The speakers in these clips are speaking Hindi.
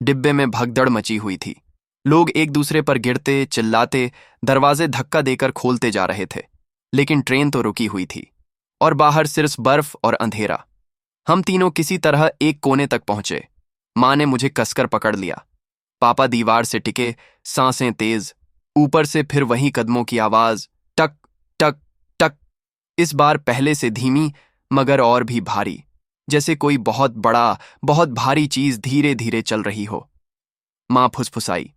डिब्बे में भगदड़ मची हुई थी। लोग एक दूसरे पर गिरते, चिल्लाते, दरवाजे धक्का देकर खोलते जा रहे थे। लेकिन ट्रेन तो रुकी हुई थी और बाहर सिर्फ बर्फ और अंधेरा। हम तीनों किसी तरह एक कोने तक पहुंचे। माँ ने मुझे कसकर पकड़ लिया। पापा दीवार से टिके, सांसें तेज। ऊपर से फिर वही कदमों की आवाज, टक टक टक। इस बार पहले से धीमी, मगर और भी भारी, जैसे कोई बहुत बड़ा, बहुत भारी चीज धीरे धीरे चल रही हो। माँ फुसफुसाई।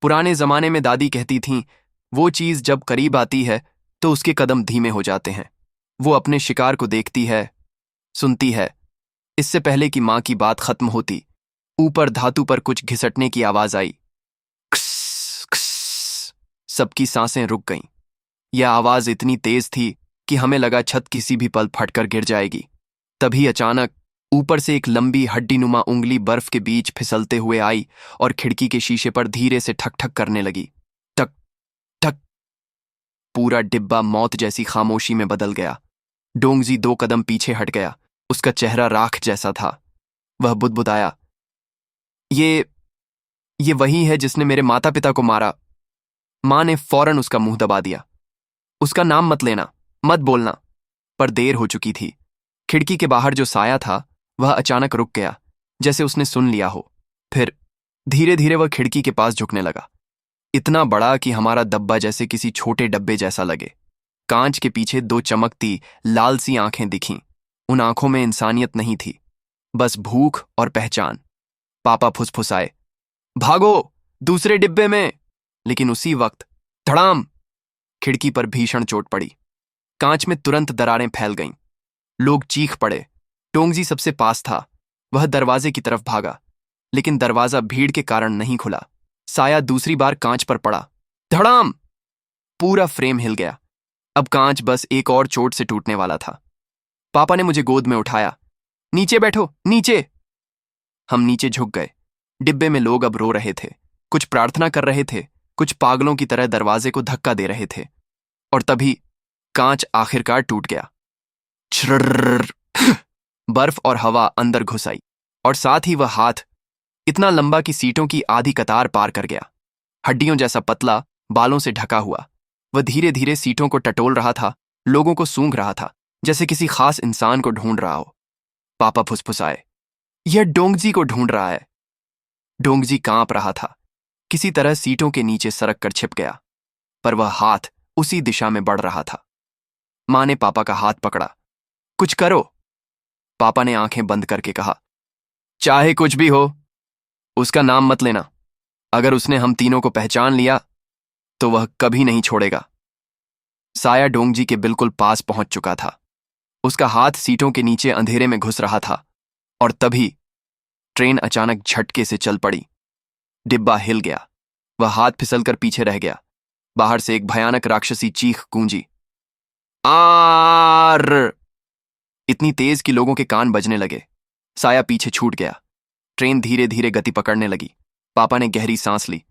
पुराने जमाने में दादी कहती थीं, वो चीज जब करीब आती है तो उसके कदम धीमे हो जाते हैं। वो अपने शिकार को देखती है, सुनती है। इससे पहले कि माँ की बात खत्म होती, ऊपर धातु पर कुछ घिसटने की आवाज आई। खस, खस। सबकी सांसें रुक गईं। यह आवाज इतनी तेज थी कि हमें लगा छत किसी भी पल फटकर गिर जाएगी। तभी अचानक ऊपर से एक लंबी हड्डीनुमा उंगली बर्फ के बीच फिसलते हुए आई और खिड़की के शीशे पर धीरे से ठक ठक करने लगी। टक टक। पूरा डिब्बा मौत जैसी खामोशी में बदल गया। डोंगजी 2 कदम पीछे हट गया। उसका चेहरा राख जैसा था। वह बुदबुदाया, ये वही है जिसने मेरे माता पिता को मारा। माँ ने फौरन उसका मुंह दबा दिया। उसका नाम मत लेना, मत बोलना। पर देर हो चुकी थी। खिड़की के बाहर जो साया था वह अचानक रुक गया, जैसे उसने सुन लिया हो। फिर धीरे धीरे वह खिड़की के पास झुकने लगा। इतना बड़ा कि हमारा डब्बा जैसे किसी छोटे डब्बे जैसा लगे। कांच के पीछे 2 चमकती लाल सी आंखें दिखीं। उन आंखों में इंसानियत नहीं थी, बस भूख और पहचान। पापा फुसफुसाए, भागो दूसरे डिब्बे में। लेकिन उसी वक्त धड़ाम, खिड़की पर भीषण चोट पड़ी। कांच में तुरंत दरारें फैल गईं। लोग चीख पड़े। टोंगजी सबसे पास था। वह दरवाजे की तरफ भागा, लेकिन दरवाजा भीड़ के कारण नहीं खुला। साया दूसरी बार कांच पर पड़ा। धड़ाम! पूरा फ्रेम हिल गया। अब कांच बस एक और चोट से टूटने वाला था। पापा ने मुझे गोद में उठाया। नीचे बैठो, नीचे। हम नीचे झुक गए। डिब्बे में लोग अब रो रहे थे। कुछ प्रार्थना कर रहे थे, कुछ पागलों की तरह दरवाजे को धक्का दे रहे थे। और तभी कांच आखिरकार टूट गया। छर्रर्र। बर्फ और हवा अंदर घुस आई, और साथ ही वह हाथ, इतना लंबा कि सीटों की आधी कतार पार कर गया। हड्डियों जैसा पतला, बालों से ढका हुआ। वह धीरे धीरे सीटों को टटोल रहा था, लोगों को सूंघ रहा था, जैसे किसी खास इंसान को ढूंढ रहा हो। पापा फुसफुसाए, यह डोंगजी को ढूंढ रहा है। डोंगजी कांप रहा था। किसी तरह सीटों के नीचे सरक कर छिप गया, पर वह हाथ उसी दिशा में बढ़ रहा था। माँ ने पापा का हाथ पकड़ा। कुछ करो। पापा ने आंखें बंद करके कहा, चाहे कुछ भी हो, उसका नाम मत लेना। अगर उसने हम तीनों को पहचान लिया तो वह कभी नहीं छोड़ेगा। साया डोंगजी के बिल्कुल पास पहुंच चुका था। उसका हाथ सीटों के नीचे अंधेरे में घुस रहा था, और तभी ट्रेन अचानक झटके से चल पड़ी। डिब्बा हिल गया। वह हाथ फिसलकर पीछे रह गया। बाहर से एक भयानक राक्षसी चीख गूंजी, आर! इतनी तेज कि लोगों के कान बजने लगे। साया पीछे छूट गया। ट्रेन धीरे धीरे गति पकड़ने लगी। पापा ने गहरी सांस ली।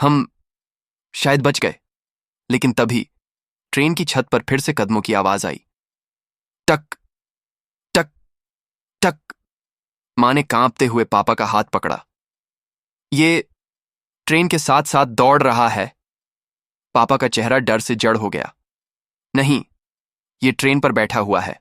हम शायद बच गए। लेकिन तभी ट्रेन की छत पर फिर से कदमों की आवाज आई। टक टक टक। माँ ने कांपते हुए पापा का हाथ पकड़ा। ये ट्रेन के साथ साथ दौड़ रहा है। पापा का चेहरा डर से जड़ हो गया। नहीं, ये ट्रेन पर बैठा हुआ है।